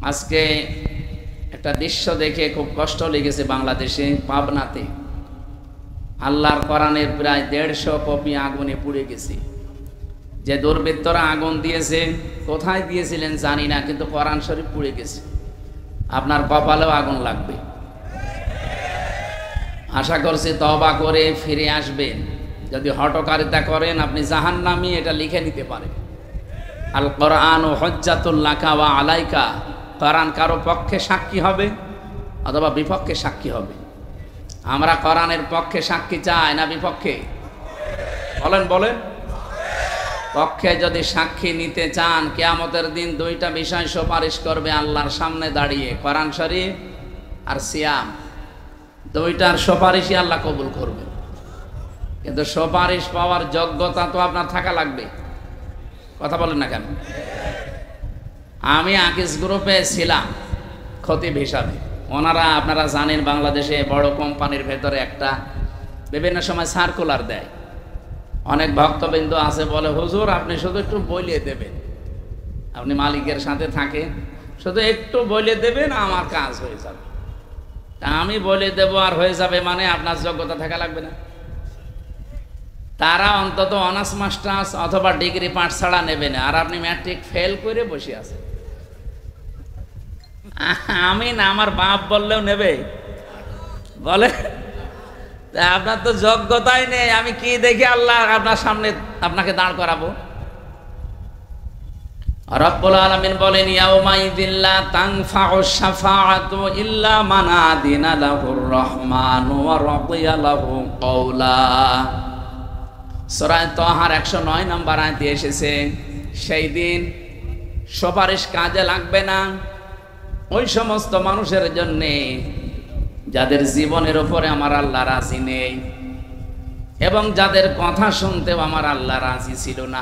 আজকে একটা দৃশ্য দেখে খুব কষ্ট লেগেছে। বাংলাদেশে পাবনাতে আল্লাহর কোরআনের প্রায় 150 কপি আগুনে পুড়ে গেছে। যে দুর্বৃত্তরা আগুন দিয়েছে, কোথায় দিয়েছিলেন জানি না, কিন্তু কোরআন শরীফ পুড়ে গেছে। আপনার কপালেও আগুন লাগবে। আশা করছি তওবা করে ফিরে আসবেন। যদি হঠকারিতা করেন আপনি জাহান্নামী, এটা লিখে নিতে পারেন। আল কোরআন ও হুজ্জাতুল লাকা ওয়া আলাইকা, কোরআন কারো পক্ষে সাক্ষী হবে অথবা বিপক্ষে সাক্ষী হবে। আমরা কোরআনের পক্ষে সাক্ষী চাই না বিপক্ষে? বলেন বলেন। পক্ষে যদি সাক্ষী নিতে চান, কিয়ামতের দিন দুইটা বিষয় সুপারিশ করবে আল্লাহর সামনে দাঁড়িয়ে, কোরআন শরীফ আর সিয়াম। দুইটার সুপারিশই আল্লাহ কবুল করবে। কিন্তু সুপারিশ পাওয়ার যোগ্যতা তো আপনার থাকা লাগবে। কথা বলেন না কেন? আমি আকিস গ্রুপে ছিলাম খতিব হিসাবে। ওনারা, আপনারা জানেন, বাংলাদেশে বড় কোম্পানির ভেতরে একটা বিভিন্ন সময় সার্কুলার দেয়। অনেক ভক্তবৃন্দ আছে, বলে হুজুর আপনি শুধু একটু বলিয়ে দেবেন, আপনি মালিকের সাথে থাকেন, শুধু একটু বলিয়ে দেবেন, আমার কাজ হয়ে যাবে। তা আমি বলে দেব আর হয়ে যাবে মানে আপনার যোগ্যতা থাকা লাগবে না? তারা অন্তত অনার্স মাস্টার্স অথবা ডিগ্রি পাস ছাড়া নেবে না, আর আপনি ম্যাট্রিক ফেল করে বসে আছেন। আমি না, আমার বাপ বললেও নেবে? বলে আপনার তো যোগ্যতাই নেই, আমি কি দেখি আল্লাহ আপনার সামনে আপনাকে দাঁড় করাবো? রব্বুল আলামিন বলেন, ইয়াউমাইযিন লা তানফাউ শাফাআতু ইল্লা মান আযিনা লাহুর রহমানু ওয়া রাদিয়া লাহু কওলা। সূরা তাহার 109 নম্বর আয়াতে এসেছে, সেই দিন সুপারিশ কাজে লাগবে না ওই সমস্ত মানুষের জন্যে যাদের জীবনের উপরে আমার আল্লাহ রাজি নেই এবং যাদের কথা শুনতেও আমার আল্লাহ রাজি ছিল না।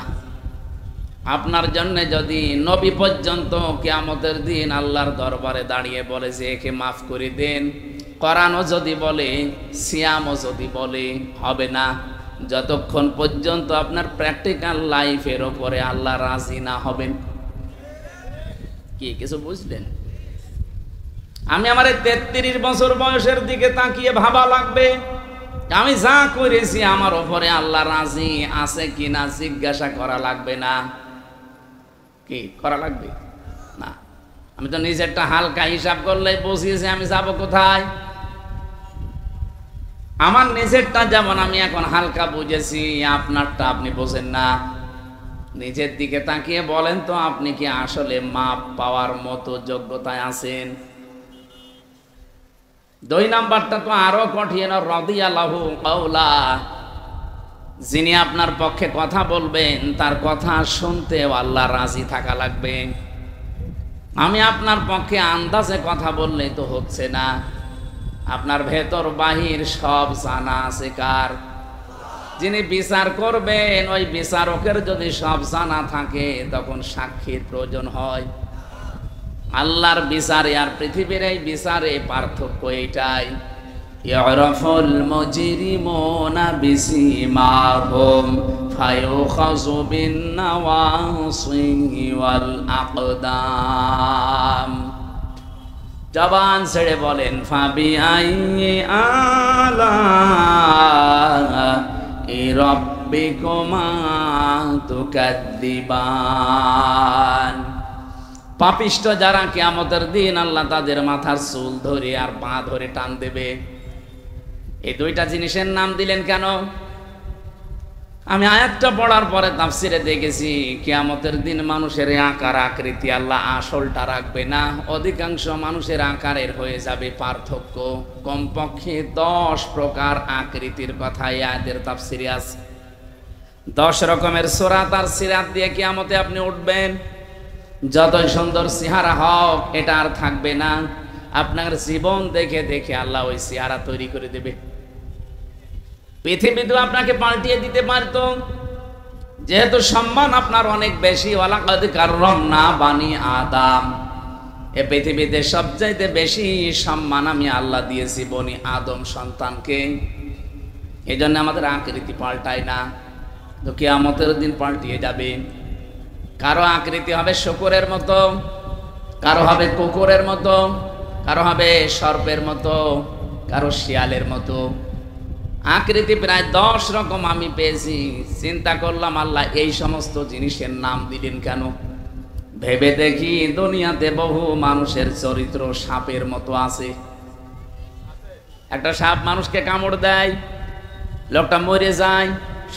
আপনার জন্য যদি নবী পর্যন্ত কিয়ামতের দিন আল্লাহর দরবারে দাঁড়িয়ে বলে যে একে মাফ করে দেন, কোরআনও যদি বলে, সিয়ামও যদি বলে, হবে না যতক্ষণ পর্যন্ত আপনার প্র্যাকটিক্যাল লাইফের উপরে আল্লাহ রাজি না হবেন। কি কিছু বুঝলেন? আমি আমার 33 বছর বয়সের দিকে তাকিয়ে ভাবা লাগবে, আমি যা করেছি আমার উপরে আল্লাহ রাজি আছে কিনা জিজ্ঞাসা করা লাগবে না? কি করা লাগবে না? আমি তো নিজেরটা হালকা হিসাব করলে বুঝিয়েছি আমি যাব কোথায়। আমার নিজেরটা যেমন আমি এখন হালকা বুঝেছি, আপনারটা আপনি বোঝেন না। নিজের দিকে তাকিয়ে বলেন তো, আপনি কি আসলে মাপ পাওয়ার মতো যোগ্যতায় আছেন? 2 নাম্বারটা তো আরো কঠিন, রাদিয়াল্লাহু কওলা। যিনি আপনার পক্ষে কথা বলবেন তার কথা শুনতেও আল্লাহ রাজি থাকা লাগবে। আমি আপনার পক্ষে আন্দাজে কথা বললেই তো হচ্ছে না। আপনার ভেতর বাহির সব জানা আছে কার? যিনি বিচার করবেন ওই বিচারকের যদি সব জানা থাকে তখন সাক্ষীর প্রয়োজন হয়। আল্লাহর বিচারে আর পৃথিবীর এই বিচারে পার্থক্য এইটাই, ইয়ারাফুল মুজরিমুনা বিসিমাহুম ফায়ুখাযু বিন নাওয়াসি ওয়াল আকদাম। জবান ছেড়ে বলেন, ফাবিআইয়ি আলাই রাব্বিকুমা তুকাদ্দিবান। পাপিষ্ঠ যারা, কিয়ামতের দিন আল্লাহ তাদের মাথার চুল ধরে আর পা ধরে টান দেবে। এই 2টা জিনিসের নাম দিলেন কেন? আমি আয়াতটা পড়ার পরে তাফসিরে দেখেছি, কিয়ামতের দিন মানুষের আকার আকৃতি আল্লাহ আসলটা রাখবে না, অধিকাংশ মানুষের আকারের হয়ে যাবে পার্থক্য। কমপক্ষে 10 প্রকার আকৃতির কথা এই আয়াতের তাফসিরে আছে। 10 রকমের সূরাত আর সিরাত দিয়ে কিয়ামতে আপনি উঠবেন। যতই সুন্দর চেহারা হোক, এটা আর থাকবে না। আপনার জীবন দেখে দেখে আল্লাহ ওই চেহারা তৈরি করে দেবে। পৃথিবীতে আপনাকে পাল্টিয়ে দিতে পারত, যেহেতু সম্মান আপনার অনেক বেশি। ওয়ালাকাদ কাররামনা বানি আদম, এ পৃথিবীতে সবচাইতে বেশি সম্মান আমি আল্লাহ দিয়েছি বনি আদম সন্তানকে। এই জন্য আমাদের আকৃতি পাল্টায় না, তো কিয়ামতের দিন পাল্টিয়ে যাবে। কারো আকৃতি হবে শূকরের মতো, কারো হবে কুকুরের মতো, কারো হবে সর্পের মতো, কারো শিয়ালের মতো। আকৃতি প্রায় 10 রকম আমি পেয়েছি। চিন্তা করলাম, আল্লাহ এই সমস্ত জিনিসের নাম দিলেন কেন? ভেবে দেখি দুনিয়াতে বহু মানুষের চরিত্র সাপের মতো আছে। একটা সাপ মানুষকে কামড় দেয়, লোকটা মরে যায়,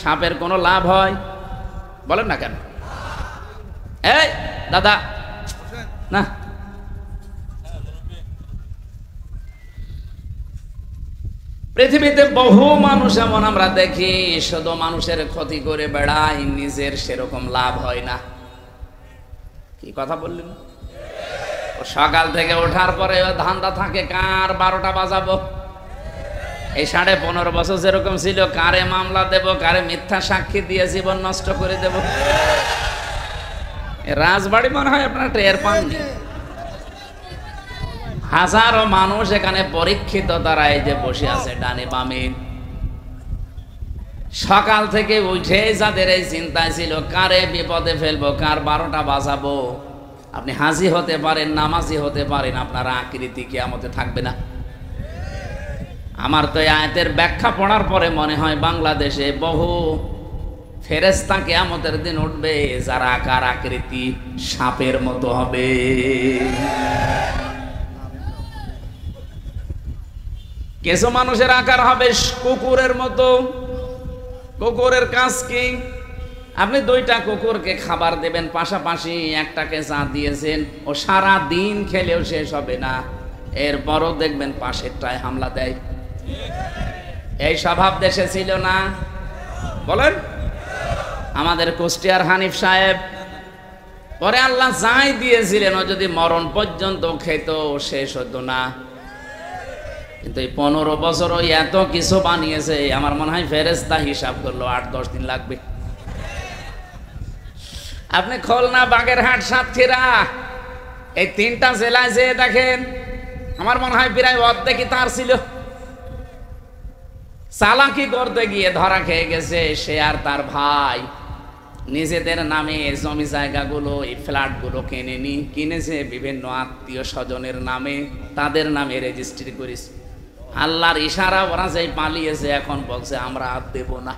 সাপের কোনো লাভ হয়? বলেন না কেন? এই দাদা না, পৃথিবীতে বহু মানুষ এমন আমরা দেখি শুধু মানুষের ক্ষতি করে বেড়ায়, নিজের সেরকম লাভ হয় না। কি কথা বললেন? সকাল থেকে ওঠার পরে ধান্দা থাকে কার 12টা বাজাবো। এই 15.5 বছর যেরকম ছিল, কারে মামলা দেব, কারে মিথ্যা সাক্ষী দিয়ে জীবন নষ্ট করে দেব। রাজবাড়ি মনে হয় আপনারা টের পাননি। হাজারো মানুষ এখানে পরীক্ষিত, তারা এই যে বসে আছে ডানে বামে। সকাল থেকে উঠে যাদের এই চিন্তায় ছিল কারে বিপদে ফেলবো, কার 12টা বাজাবো। আপনি হাজি হতে পারেন, নামাজি হতে পারেন, আপনার আকৃতি কিয়ামতে থাকবে না। আমার তো এই আয়াতের ব্যাখ্যা পড়ার পরে মনে হয় বাংলাদেশে বহু ফেরেশতা কিয়ামতের দিন উঠবে যারা আকার আকৃতি সাপের মতো হবে। কিছু মানুষের আকার হবে কুকুরের মতো। কুকুরের কাজ কি? আপনি 2টা কুকুরকে খাবার দেবেন পাশাপাশি, একটাকে চা দিয়েছেন, ও সারা দিন খেলেও শেষ হবে না, এরপরও দেখবেন পাশেরটায় হামলা দেয়। এই স্বভাব দেশে ছিল না? বলেন। আমাদের কুষ্টিয়ার হানিফ সাহেব, পরে আল্লাহ যাই দিয়েছিলেন, ও যদি মরণ পর্যন্ত খেত শেষ হতো না। কিন্তু এই 15 বছর ওই এত কিছু বানিয়েছে, আমার মনে হয় ফেরেশতা হিসাব করলো 8-10 দিন লাগবে। আপনি খুলনা, বাগেরহাট, সাতক্ষীরা এই 3টা জেলায় যেয়ে দেখেন, আমার মনে হয় প্রায় অর্ধেকই তার ছিল। চালাকি করতে গিয়ে ধরা খেয়ে গেছে সে আর তার ভাই। নিজেদের নামে জমি জায়গাগুলো, এই ফ্ল্যাটগুলো কিনেছে বিভিন্ন আত্মীয় স্বজনের নামে, তাদের নামে রেজিস্ট্রি করেছে। আল্লাহর ইশারা, ওরা যেই পালিয়েছে এখন বলছে আমরা আর দেব না।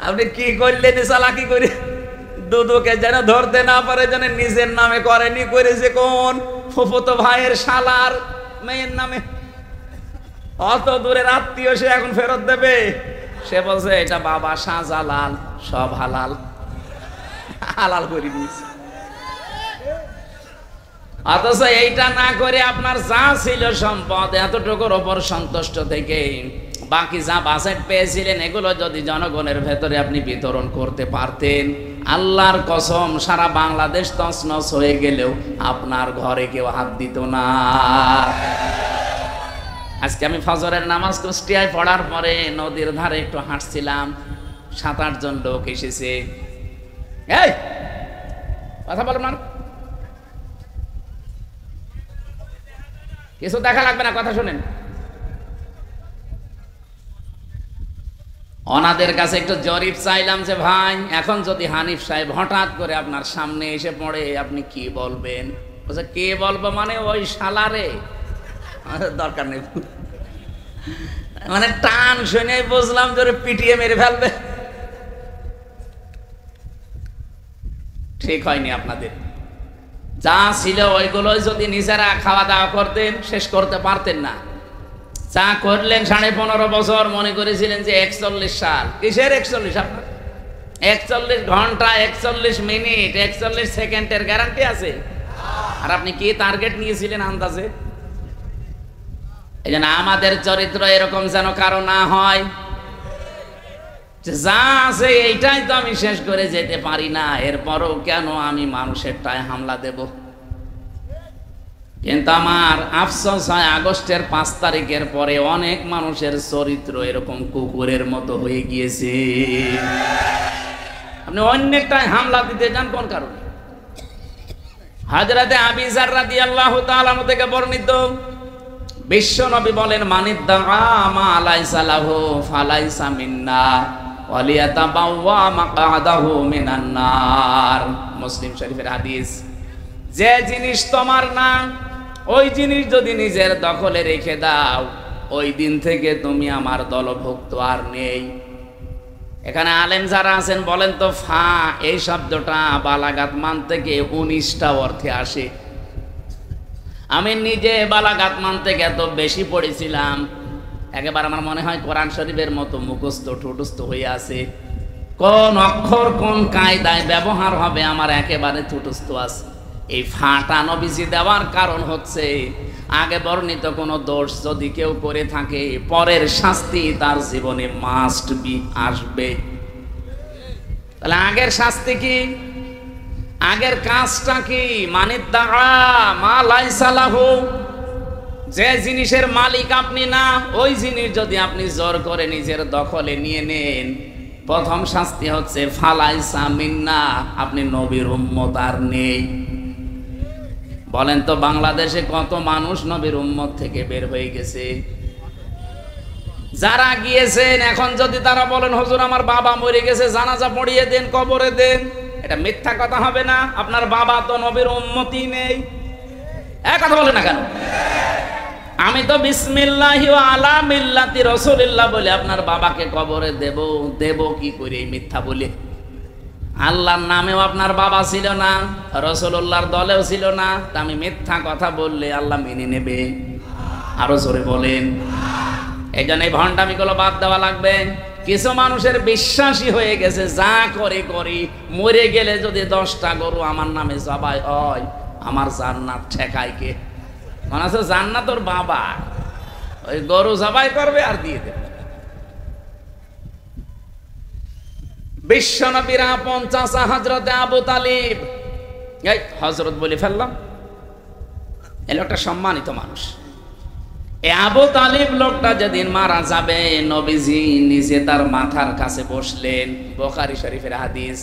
আপনি কি করলেন চালাকি করে? দুদুকে যেন ধরতে না পারে, যেন নিজের নামে করেনি, করেছে কোন ফুফুতো ভাইয়ের শালার মেয়ের নামে। অত দূরের আত্মীয়, সে এখন ফেরত দেবে? সে বলছে এটা বাবা শাহজালাল, সব হালাল, হালাল করে দিয়েছে। অথচ এইটা না করে আপনার যা ছিল সম্পদ, এতটুকুর ওপর সন্তুষ্ট থেকে বাকি যা বাজেট পেয়েছিলেন, এগুলো যদি জনগণের ভেতরে আপনি বিতরণ করতে পারতেন, আল্লাহর কসম সারা বাংলাদেশ তছনছ হয়ে গেলেও আপনার ঘরে কেউ হাত দিত না। আজকে আমি ফজরের নামাজ কুষ্টিয়ায় পড়ার পরে নদীর ধারে একটু হাঁটছিলাম, 7-8 জন লোক এসেছে। এই কথা বলেন না, কিছু দেখা লাগবে না, কথা শুনেন। ওনাদের কাছে একটু জরিপ চাইলাম যে ভাই, এখন যদি হানিফ সাহেব হঠাৎ করে আপনার সামনে এসে পড়ে, আপনি কি বলবেন? বলছে কে বলবো মানে ওই শালারে, দরকার নেই। মানে টান শুনে বুঝলাম যে পিটিয়ে মেরে ফেলবে। ঠিক হয়নি আপনাদের। যা ছিল ওইগুলো যদি নিজেরা খাওয়া দাওয়া করতেন, শেষ করতে পারতেন না। চা করলেন 15.5 বছর, মনে করেছিলেন যে 41 সাল। কিসের 41? আপনার 41 ঘন্টা, 41 মিনিট, 41 সেকেন্ডের গ্যারান্টি আছে। আর আপনি কি টার্গেট নিয়েছিলেন আন্দাজে? এই জন্য আমাদের চরিত্র এরকম যেন কারো না হয়, যা আছে এইটাই তো আমি শেষ করে যেতে পারি না, এরপরও কেন আমি মানুষেরটায় হামলা দেব? কিন্তু আমার আফসোস হয়, আগস্টের 5 তারিখের পরে অনেক মানুষের চরিত্র এরকম কুকুরের মতো হয়ে গিয়েছে। আপনি অন্যটায় হামলা দিতে যান কোন কারণে? হযরতে আবু যর রাদিয়াল্লাহু তাআলা থেকে বর্ণিত, বিশ্ব নবী বলেন, মানিদ্দা মা লাইসা লাহু ফালাইসা মিন্না ওয়ালিয়াতাবাওয়া মাকআদাহু মিনান নার। মুসলিম শরীফের হাদিস। যে জিনিস তোমার না ওই জিনিস যদি নিজের দখলে রেখে দাও, ওই দিন থেকে তুমি আমার দলভুক্ত আর নেই। এখানে আলেম যারা আছেন বলেন তো, ফা এই শব্দটা বালাগাত মান থেকে 19টা অর্থে আসে। আমি নিজে বালাগাত মান থেকে এত বেশি পড়েছিলাম, একেবারে আমার মনে হয় কোরআন শরীফের মতো মুখস্থ ঠুটস্থ হয়ে আছে। কোন অক্ষর কোন কায়দায় ব্যবহার হবে আমার একেবারে ঠুটস্থ আছে। এই ফাটা নবীজি দেওয়ার কারণ হচ্ছে, আগে বর্ণিত কোনো দোষ যদি কেউ করে থাকে, পরের শাস্তি তার জীবনে মাস্ট বি আসবে। তাহলে আগের শাস্তি কি? আগের কাজটা কি? মানিদ্দাআ মা লাইসা লাহু, যে জিনিসের মালিক আপনি না, ওই জিনিস যদি আপনি জোর করে নিজের দখলে নিয়ে নেন, প্রথম শাস্তি হচ্ছে ফালাইসা মিন্না, আপনি নবীর উম্মত আর নেই। বলেন তো বাংলাদেশে কত মানুষ নবীর উম্মত থেকে বের হয়ে গেছে? যারা গিয়েছেন এখন যদি তারা বলেন হুজুর আমার বাবা মরে গেছে, জানাজা পড়িয়ে দেন, কবরে দেন, এটা মিথ্যা কথা হবে না? আপনার বাবা তো নবীর উম্মতই নেই। এক কথা বলে না কেন? আমি তো বিসমিল্লাহি ওয়া আলা মিল্লাতি রাসূলিল্লাহ বলে আপনার বাবাকে কবরে দেব কি করে মিথ্যা বলে? আল্লাহর নামেও আপনার বাবা ছিল না, রাসূলুল্লাহর দলেও ছিল না, তা আমি মিথ্যা কথা বললে আল্লাহ মেনে নেবে? আরো জোরে বলেন। এই জন্য এই ভণ্ডামিগুলো বাদ দেওয়া লাগবে। কিছু মানুষের বিশ্বাসী হয়ে গেছে, যা করে করি, মরে গেলে যদি 10টা গরু আমার নামে জবাই হয়, আমার জান্নাত ঠেকায় কে? মনে আছে জান্নাত তোর বাবা, ওই গরু জবাই করবে আর দিয়ে দেবে। বিশ্বনবীর আপন চাচা হযরতে আবু তালিব, এই হযরত বলে ফেললাম, এলো একটা সম্মানিত মানুষ। এই আবু তালিব লোকটা যেদিন মারা যাবে, নবীজি নিজে তার মাথার কাছে বসলেন, বুখারী শরীফের হাদিস।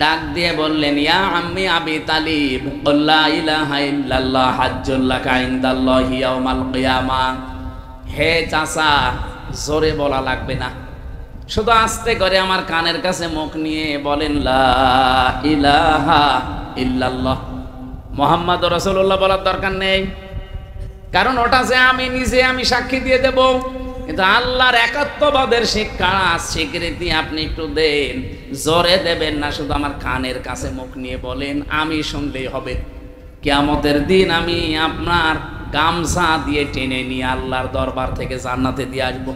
ডাক দিয়ে বললেন, ইয়া আম্মি আবি তালিব, লা ইলাহা ইল্লাল্লাহ হাজ্জুল লাকা ইনদাল্লাহি ইয়াউমাল কিয়ামাহ। হে চাচা, জোরে বলা লাগবে না, শুধু আস্তে করে আমার কানের কাছে মুখ নিয়ে বলেন লা ইলাহা ইল্লাল্লাহ মুহাম্মাদুর রাসূলুল্লাহ বলার দরকার নেই, কারণ ওটা যে আমি নিজে আমি সাক্ষী দিয়ে দেব। কিন্তু আল্লাহর একাত্মবাদের শিক্ষা স্বীকৃতি আপনি একটু দেন, জোরে দেবেন না, শুধু আমার কানের কাছে মুখ নিয়ে বলেন, আমি শুনলেই হবে। কিয়ামতের দিন আমি আপনার গামছা দিয়ে টেনে নিয়ে আল্লাহর দরবার থেকে জান্নাতে দিয়ে আসবো।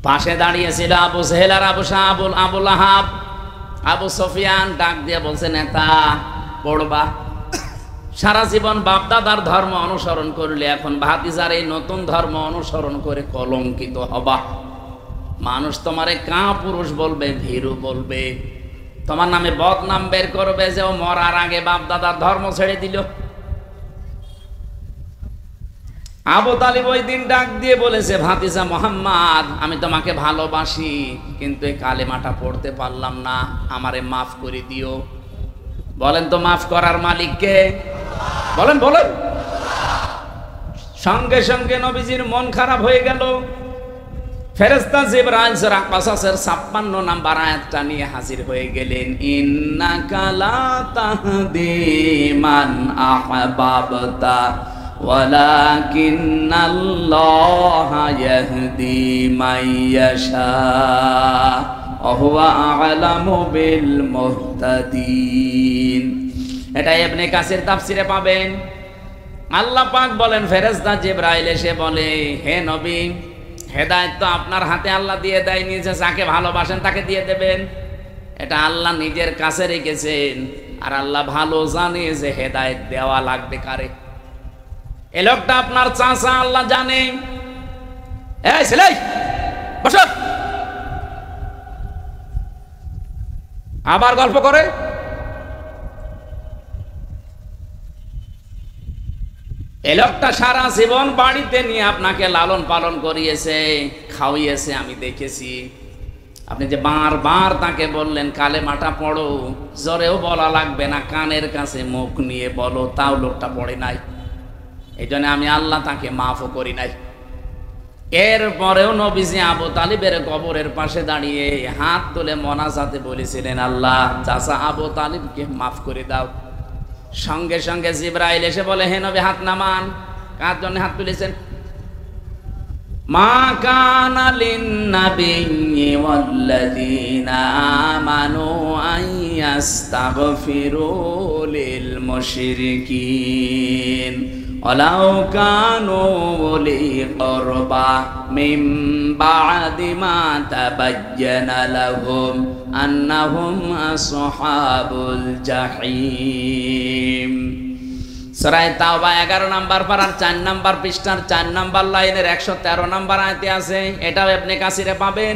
পাশে দাঁড়িয়েছিল আবু জেহেল আর আবু লাহাব। আবু সুফিয়ান ডাক দিয়ে বলছে, নেতা পড়বা, সারা জীবন বাপদাদার ধর্ম অনুসরণ করলে এখন ভাতিজার এই নতুন ধর্ম অনুসরণ করে কলঙ্কিত হবা। মানুষ তোমারে কাপুরুষ বলবে, ভীরু বলবে, তোমার নামে বদনাম বের করবে যে ও মরার আগে বাপদাদার ধর্ম ছেড়ে দিল। আবু তালিব ওই দিন ডাক দিয়ে বলেছে, ভাতিজা মুহাম্মদ, আমি তোমাকে ভালোবাসি, কিন্তু এই কালেমাটা পড়তে পারলাম না, আমারে মাফ করে দিও। বলেন তো মাফ করার মালিক কে? বলেন বলেন। সঙ্গে সঙ্গে নবীজির মন খারাপ হয়ে গেল। ফেরেশতা জিবরাইল সূরা কাসাসের 56 নাম্বার আয়াতটা নিয়ে হাজির হয়ে গেলেন। ইন্নাকা লা তাহদি মান আহবাবতা ওয়ালাকিন্নাল্লাহা ইয়াহদি মান ইয়াশা ওয়া হুয়া আ'লামু বিল মুহতাদিন। এটা ইবনে কাসির তাফসিরে পাবেন। আল্লাহ পাক বলেন, ফেরেশতা জিবরাইল এসে বলে, হে নবী, হেদায়েত তো আপনার হাতে আল্লাহ দিয়ে দেয়নি যে যাকে ভালোবাসেন তাকে দিয়ে দেবেন। এটা আল্লাহ নিজের কাছে রেখেছেন, আর আল্লাহ ভালো জানে যে হেদায়েত দেওয়া লাগবে কারে। এই লোকটা আপনার চাচা, আল্লাহ জানে। এই ছেলে বসো, আবার গল্প করে। এই লোকটা সারা জীবন বাড়িতে নিয়ে আপনাকে লালন পালন করিয়েছে, খাওয়িয়েছে, আমি দেখেছি। আপনি যে বারবার তাকে বললেন কালেমাটা পড়ো, জোরেও বলা লাগবে না, কানের কাছে মুখ নিয়ে বলো, তাও লোকটা পড়ে নাই। এই জন্য আমি আল্লাহ তাকে মাফও করি নাই। এরপরেও নবীজি আবু তালিবের কবরের পাশে দাঁড়িয়ে হাত তুলে মোনাজাতে বলেছিলেন, আল্লাহ চাচা আবু তালিবকে মাফ করে দাও। সঙ্গে সঙ্গে জিবরাইল এসে বলে, হে নবী হাত নামান। কার জন্য হাত তুলেছেন? মা কানা লিন-নাবিয়্যি ওয়াল্লাযীনা আমানু আইয়াস্তাগফিরু লিল মুশরিকিন ওয়ালাউ কানু উলি কুরবা মিন বা'দি মা তাবায়্যানা লাহুম আন্নাহুম আসহাবুল জাহিম। সূরা তাওবা 11 নম্বর পারার 4 নম্বর পৃষ্ঠার 4 নম্বর লাইনের 113 নম্বর আয়াতে আছে। এটাও ইবনে কাসিরে পাবেন।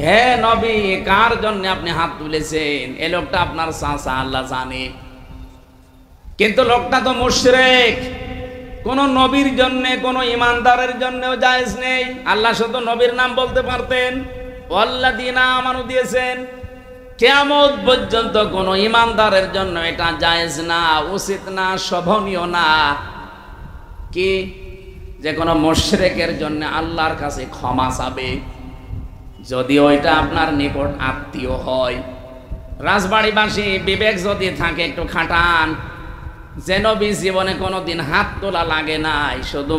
হে নবী, কার জন্য আপনি হাত তুলেছেন? এই লোকটা আপনার চাচা, আল্লাহ জানে। কিন্তু লোকটা তো মুশরিক। কোন নবীর জন্য, কোন ইমানদারের জন্যও জায়েজ নেই। আল্লাহ শুধু নবীর নাম বলতে পারতেন, ওয়াল্লাযীনা আমানু দিয়েছেন। কিয়ামত পর্যন্ত কোন ইমানদারের জন্য এটা জায়েজ না, উচিত না, শোভনীয় না কি যে কোনো মুশরিকের জন্য আল্লাহর কাছে ক্ষমা চাবে, যদি ওইটা আপনার নিকট আত্মীয় হয়। রাজবাড়িবাসী বিবেক যদি থাকে একটু খাটান, যে নবী জীবনে কোনোদিন হাত তোলা লাগে নাই, শুধু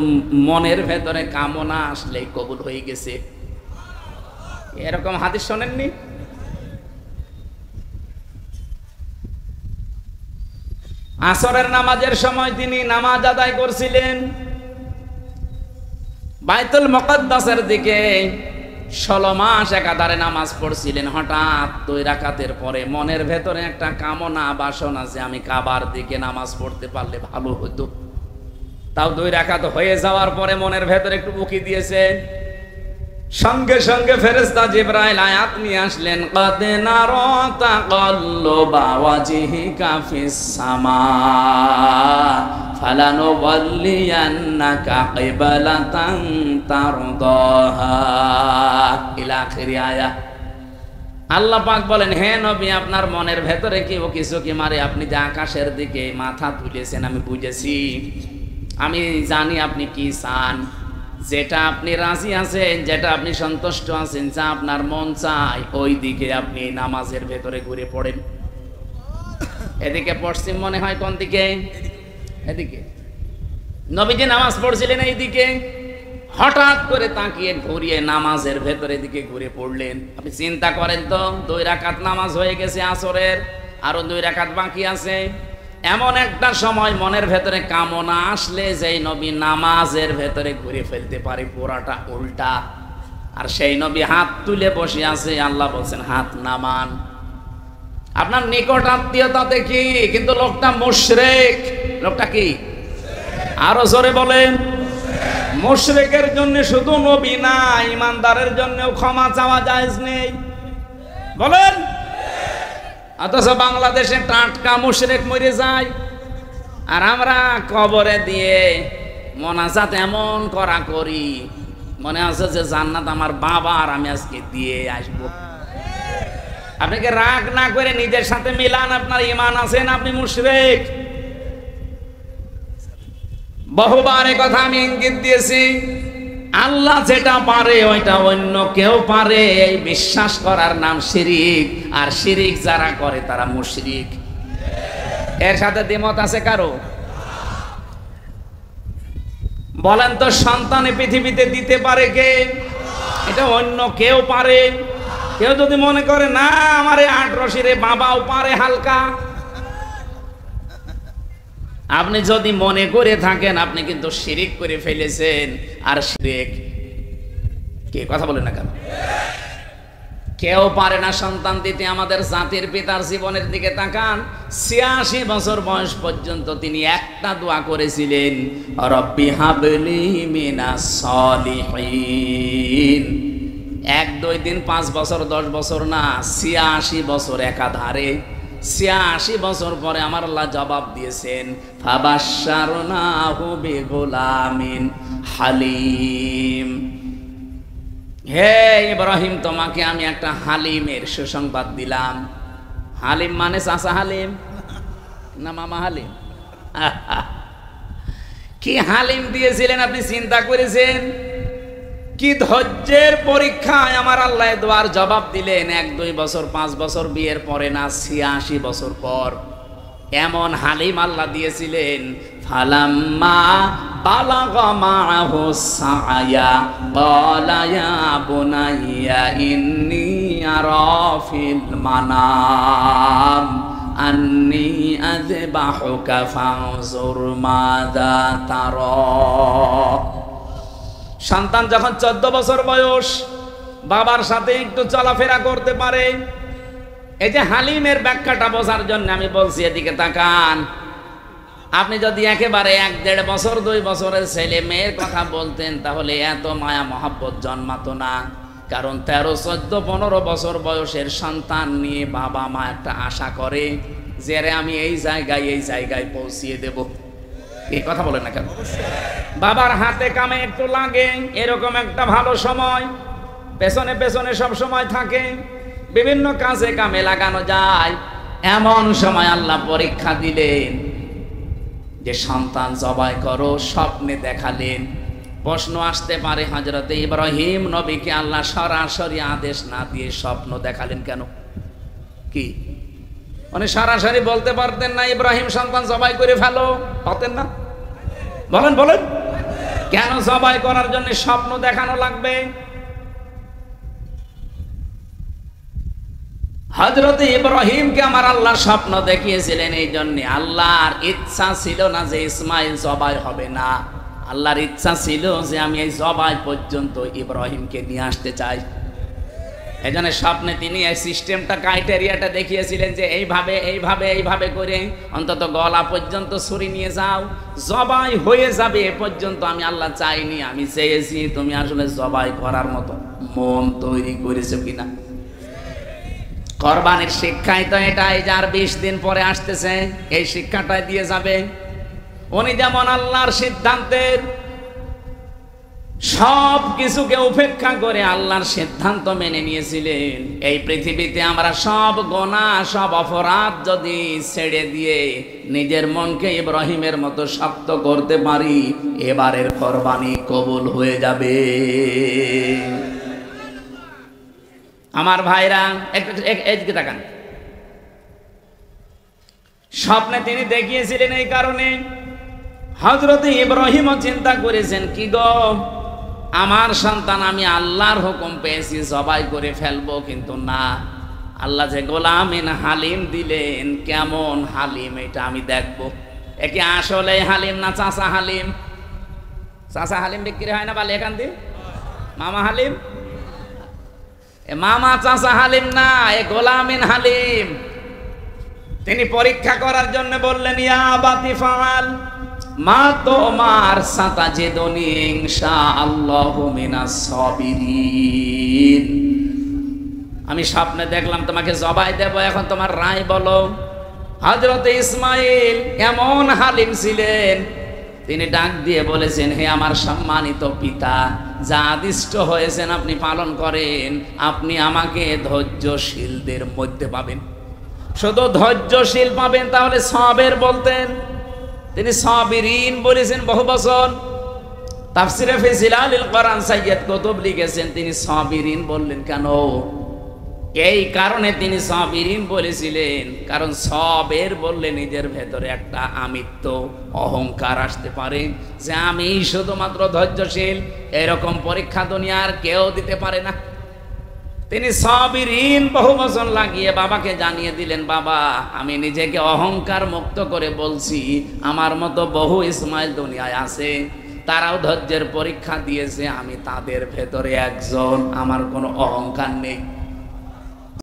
মনের ভেতরে কামনা আসলেই কবুল হয়ে গেছে। এরকম হাদিস শোনেননি? আসরের নামাজের সময় তিনি নামাজ আদায় করছিলেন বাইতুল মুকাদ্দাসের দিকে। 16 মাস একাধারে নামাজ পড়ছিলেন। হঠাৎ 2 রাকাতের পরে মনের ভেতরে একটা কামনা বাসনা যে আমি কাবার দিকে নামাজ পড়তে পারলে ভালো হতো। তাও 2 রাকাত হয়ে যাওয়ার পরে মনের ভেতরে একটু উকি দিয়েছে। সঙ্গে সঙ্গে ফেরেশতা জিবরাইল আয়াত নিয়ে আসলেন, কাদ নারা তাকাল্লুবা ওয়াজহিকা ফিস সামা ফালানুওয়াল্লিয়ান্নাকা কিবলাতান তারদাহা ইলা আখিরি আয়াত। আল্লাহ পাক বলেন, হে নবী, আপনার মনের ভেতরে কি ও কিছু কি মারে? আপনি যে আকাশের দিকে মাথা তুলেছেন আমি বুঝেছি, আমি জানি আপনি কি চান। যেটা আপনি রাজি আছেন, যেটা আপনি সন্তুষ্ট আছেন, যা আপনার মন চায় ওই দিকে আপনি নামাজের ভেতরে ঘুরে পড়েন। এদিকে পশ্চিম মনে হয়, কোন দিকে? এদিকে। নবীজি নামাজ পড়ছিলেন এইদিকে, হঠাৎ করে তাকিয়ে ঘুরিয়ে নামাজের ভেতরে দিকে ঘুরে পড়লেন। আপনি চিন্তা করেন তো, 2 রাকাত নামাজ হয়ে গেছে আসরের, আরো 2 রাকাত বাকি আছে। এমন একটা সময় মনের ভেতরে কামনা আসলে যেই নবী নামাজের ভেতরে ঘুরে ফেলতে পারে পুরাটা উল্টা, আর সেই নবী হাত তুলে বসে আছে। আল্লাহ বলছেন হাত নামান। আপনার নিকট আত্মীয়তাতে কি, কিন্তু লোকটা মুশরিক। লোকটা কি? আরো জোরে বলেন। মুশরিকের জন্য শুধু নবী না, ইমানদারের জন্যও ক্ষমা চাওয়া জায়েজ নেই। বলেন। অথচ বাংলাদেশে টাটকা মুশরিক মরে যায়, আর আমরা কবরে দিয়ে মোনাজাত এমন করা করি, মনে আছে যে জান্নাত আমার বাবার, আমি আজকে দিয়ে আসব। আপনাকে রাগ না করে নিজের সাথে মিলান, আপনার ঈমান আছে না আপনি মুশরিক। বহুবার এই কথা আমি ইঙ্গিত দিয়েছি। আল্লাহ যেটা পারে ওইটা অন্য কেউ পারে, এই বিশ্বাস করার নাম শিরিক। আর শিরিক যারা করে তারা মুশরিক। এর সাথে দ্বিমত আছে কারো? বলেন তো, সন্তান পৃথিবীতে দিতে পারে কে? এটা অন্য কেউ পারে। কেউ যদি মনে করে না আমারে 8 রশিরে বাবাও পারে হালকা, আপনি যদি মনে করে থাকেন আপনি কিন্তু শিরিক করে ফেলেছেন। আর শিরিক কে? কথা বলে না কেন? কেউ পারে না সন্তান দিতে। আমাদের জাতির পিতার জীবনের দিকে তাকান। 86 বছর বয়স পর্যন্ত তিনি একটা দোয়া করেছিলেন, রব্বি হাবলি মিনাস সলিহিন। 1-2 দিন, 5 বছর, 10 বছর না, 86 বছর একাধারে। 86 বছর পরে আমার আল্লাহ জবাব দিয়েছেন, ফাবাশশারনাহু বিগুলামিন হালিম। হে ইব্রাহিম, তোমাকে আমি একটা হালিমের সুসংবাদ দিলাম। হালিম মানে চাচা হালিম না মামা হালিম? কি হালিম দিয়েছিলেন আপনি চিন্তা করেছেন? কি ধৈর্যের পরীক্ষায় আমার আল্লাহ দোয়ার জবাব দিলেন। 1-2 বছর 5 বছর বিয়ের পরে না, 86 বছর পর এমন হালিম আল্লাহ দিয়েছিলেন। ফালাম্মা বালাগা মাআহু সাআয়া ক্বালা ইয়া বুনাইয়া ইন্নী আরা ফিল মানাম আন্নী আযবাহুকা ফানজুর মাযা তারা। সন্তান যখন 14 বছর বয়স, বাবার সাথে একটু চলাফেরা করতে পারে। এই যে হালিমের ব্যাখ্যাটা বোঝার জন্য আমি বলছি, এদিকে তাকান। আপনি যদি একেবারে 1-1.5 বছর 2 বছরের ছেলে মেয়ের কথা বলতেন, তাহলে এত মায়া মহাব্বত জন্মাতো না। কারণ 13, 14, 15 বছর বয়সের সন্তান নিয়ে বাবা মা একটা আশা করে যে রে আমি এই জায়গায় পৌঁছিয়ে দেব। এই কথা বলেন না কেন? বাবার হাতে কামে একটু লাগে, এরকম একটা ভালো সময় পেছনে পেছনে সব সময় থাকে, বিভিন্ন কাজে কামে লাগানো যায়। এমন সময় আল্লাহ পরীক্ষা দিলেন যে সন্তান জবাই করো, স্বপ্নে দেখালেন। প্রশ্ন আসতে পারে, হযরতে ইব্রাহিম নবীকে আল্লাহ সরাসরি আদেশ না দিয়ে স্বপ্ন দেখালেন কেন? কি মানে সরাসরি বলতে পারতেন না ইব্রাহিম সন্তান জবাই করে ফেলো? পারতেন না? বলেন বলেন, কেন জবাই করার জন্য স্বপ্ন দেখানো লাগবে? হযরতে ইব্রাহিমকে আমার আল্লাহ স্বপ্ন দেখিয়েছিলেন এই জন্য। আল্লাহর ইচ্ছা ছিল না যে ইসমাইল জবাই হবে না, আল্লাহর ইচ্ছা ছিল যে আমি এই জবাই পর্যন্ত ইব্রাহিমকে নিয়ে আসতে চাই। এই জন্য স্বপ্নে তিনি এই সিস্টেমটা, ক্রাইটেরিয়াটা দেখিয়েছিলেন যে এইভাবে করে অন্তত গলা পর্যন্ত ছুরি নিয়ে যাও, জবাই হয়ে যাবে এ পর্যন্ত আমি আল্লাহ চাইনি, আমি চেয়েছি তুমি আসলে জবাই করার মতো মন তৈরি করেছো কিনা। কোরবানির শিক্ষাই তো এটাই, যার 20 দিন পরে আসতেছে এই শিক্ষাটাই দিয়ে যাবে। উনি যেমন আল্লাহর সিদ্ধান্তের সব কিছুকে উপেক্ষা করে আল্লাহর সিদ্ধান্ত মেনে নিয়েছিলেন। এই পৃথিবীতে আমরা সব গুনাহ, সব অপরাধ যদি ছেড়ে দিয়ে নিজের মনকে ইব্রাহিমের মতো শক্ত করতে পারি, এবারের কোরবানি কবুল হয়ে যাবে। আমার ভাইরা একদিকে তাকান। স্বপ্নে তিনি দেখিয়েছিলেন এই কারণে হযরতে ইব্রাহিমও চিন্তা করেছেন, কি গো আমার সন্তান আমি আল্লাহর হুকুম পেয়েছি জবাই করে ফেলবো, কিন্তু না, আল্লাহ যে গোলামিন হালিম দিলেন, কেমন হালিম এটা আমি দেখবো। একে আসলে হালিম না চাচা হালিম? চাচা হালিম বিক্রি হয় না বলে এখান দিয়ে? মামা হালিম? মামা চাচা হালিম না, এ গোলামিন হালিম। তিনি পরীক্ষা করার জন্য বললেন, ইয়া আবাতি ফাআল মা তুমার সাতাজিদুনি ইনশাআল্লাহু মিনাস সাবিরিন। আমি স্বপ্নে দেখলাম তোমাকে জবাই দেব, এখন তোমার রায় বলো। হযরতে ইসমাইল এমন হালিম ছিলেন, তিনি ডাক দিয়ে বলেছেন, হে আমার সম্মানিত পিতা, যা আদিষ্ট হয়েছেন আপনি পালন করেন, আপনি আমাকে ধৈর্যশীলদের মধ্যে পাবেন। শুধু ধৈর্যশীল পাবেন, তাহলে সবের বলতেন, তিনি সাবিরিন বলেছেন বহু বছর। তাফসিরে ফি জিলালিল কোরআন সাইয়্যিদ কুতুব লিখেছেন, তিনি সাবিরিন বললেন কেন? এই কারণে তিনি সাবিরিন বলেছিলেন, কারণ সবের বললে নিজের ভেতরে একটা আমিত্ব, অহংকার আসতে পারে যে আমি শুধুমাত্র ধৈর্যশীল। এরকম পরীক্ষা দুনিয়ার কেউ দিতে পারে না। তিনি সাবিরিন বহু বছর লাগিয়ে বাবাকে জানিয়ে দিলেন, বাবা আমি নিজেকে অহংকার মুক্ত করে বলছি, আমার মতো বহু ইসমাইল দুনিয়ায় আছে, তারাও ধৈর্যের পরীক্ষা দিয়েছে, আমি তাদের ভেতরে একজন, আমার কোনো অহংকার নেই।